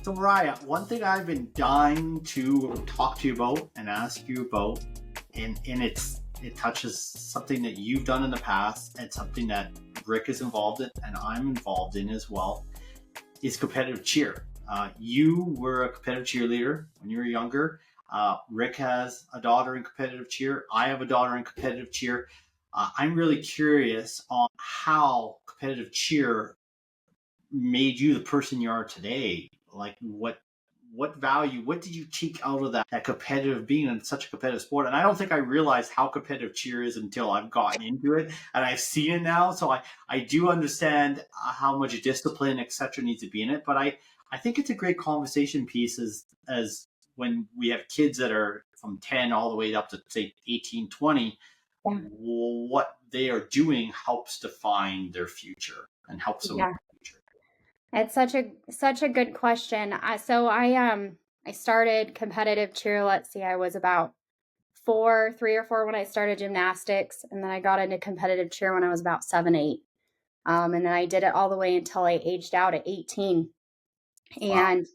So Mariah, one thing I've been dying to talk to you about and ask you about, and it touches something that you've done in the past and something that Rick is involved in and I'm involved in as well, is competitive cheer. You were a competitive cheerleader when you were younger. Rick has a daughter in competitive cheer. I have a daughter in competitive cheer. I'm really curious on how competitive cheer made you the person you are today. Like what value, what did you take out of that competitive, being in such a competitive sport? And I don't think I realized how competitive cheer is until I've gotten into it and I've seen it now. So I do understand how much discipline, etc., needs to be in it. But I think it's a great conversation piece as when we have kids that are from 10 all the way up to say 18, 20, what they are doing helps define their future and helps them. Yeah. It's such a good question. So I started competitive cheer. Let's see, I was about 3 or 4 when I started gymnastics, and then I got into competitive cheer when I was about 7, 8. And then I did it all the way until I aged out at 18. And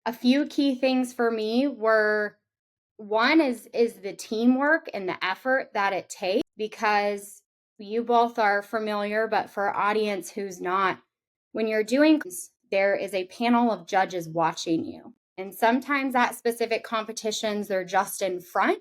a few key things for me were, one is the teamwork and the effort that it takes, because you both are familiar, but for our audience who's not, when you're doing, there is a panel of judges watching you. And sometimes at specific competitions, they're just in front,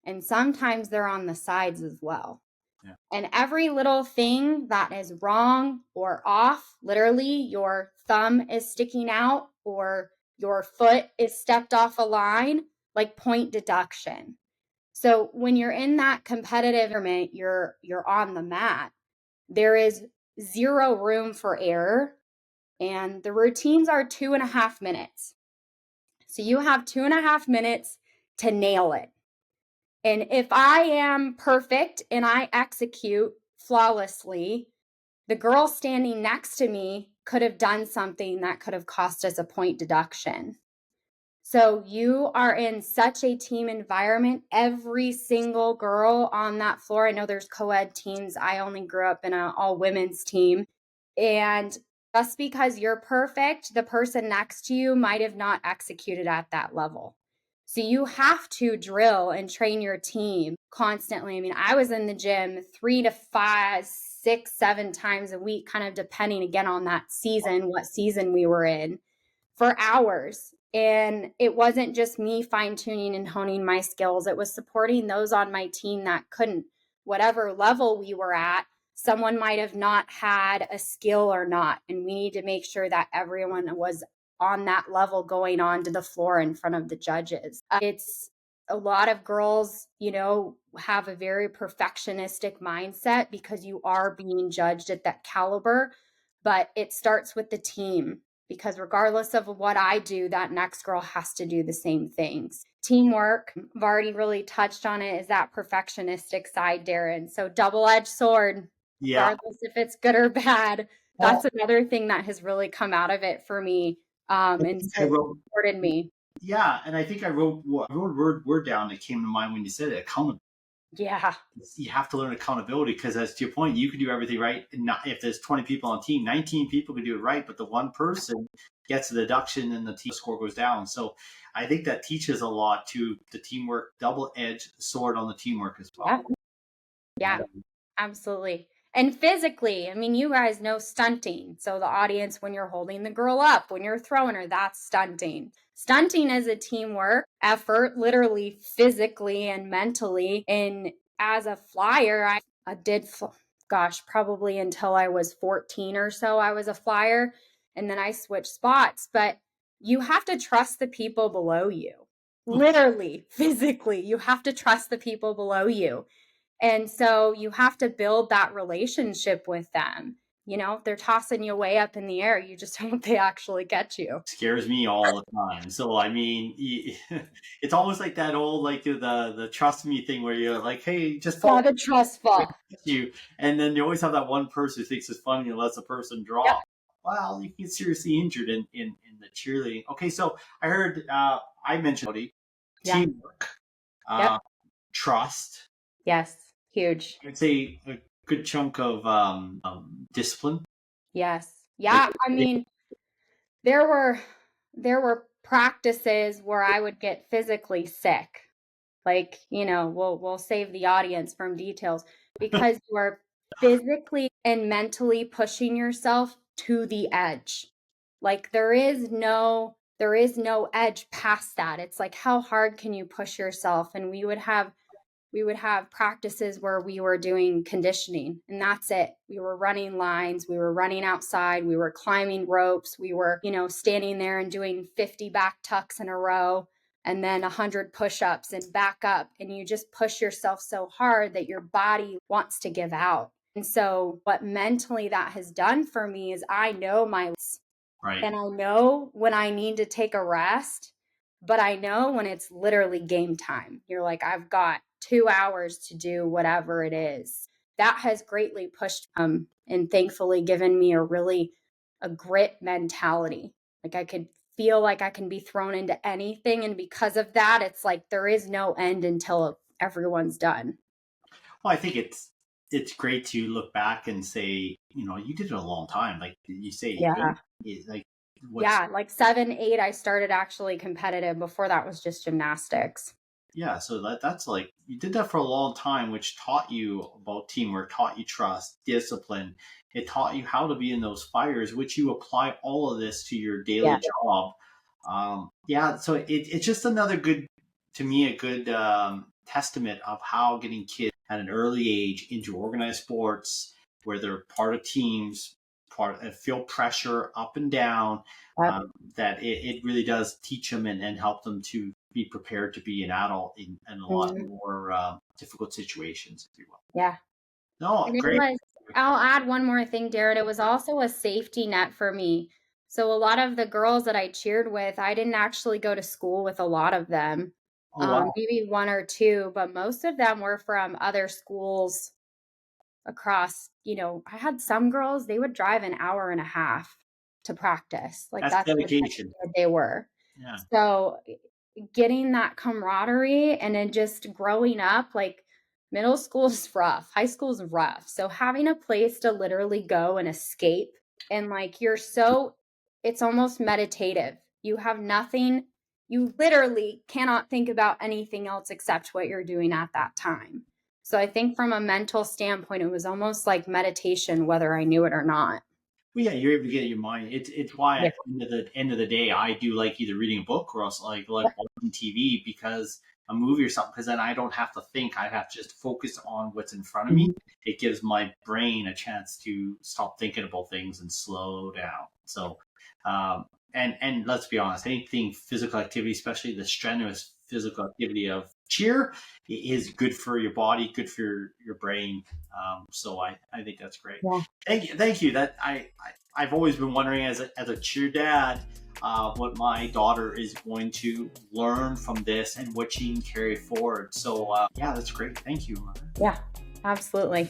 and sometimes they're on the sides as well. Yeah. And every little thing that is wrong or off, literally your thumb is sticking out or your foot is stepped off a line, like point deduction. So when you're in that competitive environment, you're on the mat, there is zero room for error. And the routines are 2.5 minutes. So you have 2.5 minutes to nail it. And if I am perfect and I execute flawlessly, the girl standing next to me could have done something that could have cost us a point deduction. So you are in such a team environment. Every single girl on that floor, I know there's co-ed teams. I only grew up in an all women's team. And just because you're perfect, the person next to you might have not executed at that level. So you have to drill and train your team constantly. I mean, I was in the gym 3 to 5, 6, 7 times a week, kind of depending again on that season, what season we were in, for hours. And it wasn't just me fine-tuning and honing my skills. It was supporting those on my team that couldn't. Whatever level we were at, someone might have not had a skill or not. And we need to make sure that everyone was on that level going on to the floor in front of the judges. It's a lot of girls, have a very perfectionistic mindset because you are being judged at that caliber. But it starts with the team, because regardless of what I do, that next girl has to do the same things. Teamwork, I've already really touched on it, is that perfectionistic side, Derran. So double-edged sword, regardless if it's good or bad. That's another thing that has really come out of it for me, and supported me. Yeah, and I think I wrote a word down that came to mind when you said it: accountability. Yeah. You have to learn accountability, because as to your point, you can do everything right. And not, if there's 20 people on a team, 19 people can do it right, but the one person gets the deduction and the team score goes down. So I think that teaches a lot to the teamwork, double-edged sword on the teamwork as well. Yeah, absolutely. And physically, I mean, you guys know stunting. So the audience, when you're holding the girl up, when you're throwing her, that's stunting. Stunting is a teamwork effort, literally, physically and mentally. And as a flyer, I did, probably until I was 14 or so, I was a flyer. And then I switched spots. But you have to trust the people below you. Literally, physically, you have to trust the people below you. And so you have to build that relationship with them. If they're tossing you way up in the air, you just hope they actually get you. Scares me all the time. So, I mean, it's almost like that old, like the trust me thing where you're like, hey, just fall. The trust fall. You. And then you always have that one person who thinks it's funny and lets the person drop. Yep. Well, you get seriously injured in the cheerleading. Okay, so I heard, I mentioned teamwork, trust. Yes, huge. I'd say a good chunk of discipline. Yes. Yeah, I mean, there were there were practices where I would get physically sick. Like, we'll save the audience from details because you are physically and mentally pushing yourself to the edge. Like there is no edge past that. It's like, how hard can you push yourself? And we would have practices where we were doing conditioning, and that's it. We were running lines, we were running outside, we were climbing ropes, we were, standing there and doing 50 back tucks in a row and then 100 push-ups and back up. And you just push yourself so hard that your body wants to give out. And so what mentally that has done for me is I know my Right. and I know when I need to take a rest, but I know when it's literally game time. You're like, I've got 2 hours to do whatever it is. That has greatly pushed and thankfully given me a grit mentality. Like I could feel like I can be thrown into anything. And because of that, it's like there is no end until everyone's done. Well, I think it's great to look back and say, you did it a long time. Like you say, Yeah. like Yeah, like 7, 8, I started actually competitive. Before that was just gymnastics. Yeah, so that's like you did that for a long time, which taught you about teamwork, taught you trust, discipline. It taught you how to be in those fires, which you apply all of this to your daily Yeah. job. Yeah, so it's just another good, to me, a good testament of how getting kids at an early age into organized sports where they're part of teams, feel pressure up and down, Yep. that it really does teach them and help them to be prepared to be an adult in a lot more difficult situations, if you will. Yeah. No, And great. I'll add one more thing, Derran. It was also a safety net for me. So a lot of the girls that I cheered with, I didn't actually go to school with a lot of them. Oh, wow. Maybe one or two, but most of them were from other schools across, I had some girls, they would drive an hour and a half to practice. Like That's that's how dedication. dedicated they were. Yeah. So getting that camaraderie and then just growing up, like middle school is rough, high school is rough. So having a place to literally go and escape and like it's almost meditative. You have nothing, you literally cannot think about anything else except what you're doing at that time. So I think from a mental standpoint, it was almost like meditation, whether I knew it or not. Well, yeah, you're able to get your mind. It's why Yeah. at the end of the day, I do like either reading a book or else like watching TV, because a movie or something, because then I don't have to think. I have to just focus on what's in front of me. It gives my brain a chance to stop thinking about things and slow down. So, and let's be honest, anything physical activity, especially the strenuous physical activity of cheer, is good for your body, good for your brain. So I think that's great. Yeah. Thank you. That I've always been wondering as a cheer dad, what my daughter is going to learn from this and what she can carry forward. So yeah, that's great. Thank you. Yeah, absolutely.